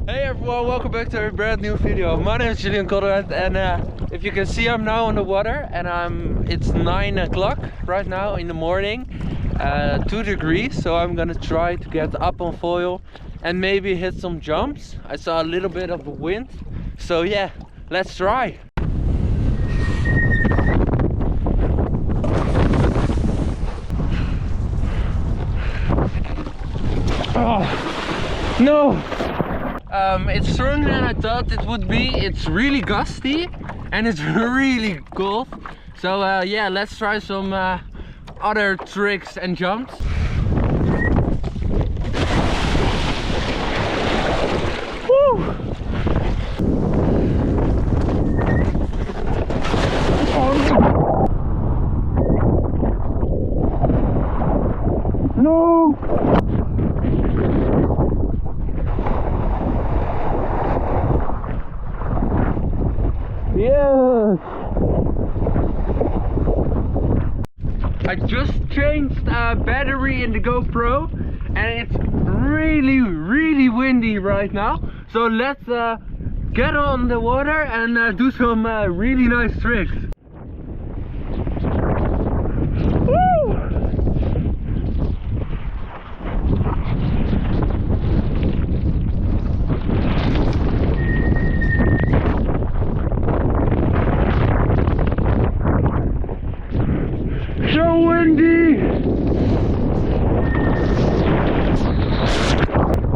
Hey everyone, welcome back to a brand new video. My name is Julian Conrad and if you can see, I'm now on the water and it's 9 o'clock right now in the morning, 2 degrees, so I'm gonna try to get up on foil and maybe hit some jumps. I saw a little bit of the wind, so yeah, let's try. Oh, no! It's stronger than I thought it would be. It's really gusty and it's really cold. So yeah, let's try some other tricks and jumps. Woo! No! Yes! I just changed battery in the GoPro and it's really windy right now. So let's get on the water and do some really nice tricks. Woo! So windy!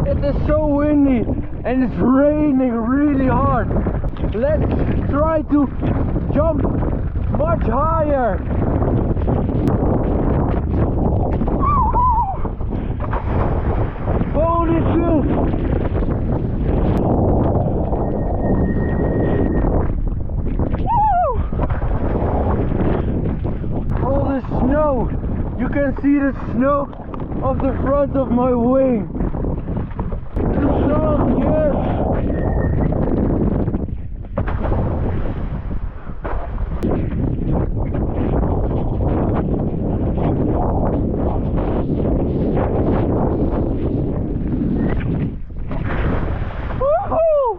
It is so windy and it's raining really hard. Let's try to jump much higher. Holy shit! Snow! You can see the snow of the front of my wing. The sun, yes! Woohoo!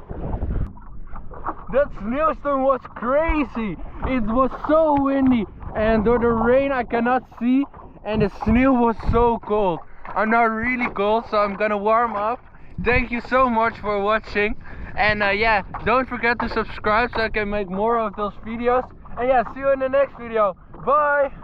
That snowstorm was crazy! It was so windy. And door the rain I cannot see and the snow was so cold. I'm now really cold, so I'm gonna warm up. Thank you so much for watching and yeah, don't forget to subscribe so I can make more of those videos. And yeah, see you in the next video. Bye!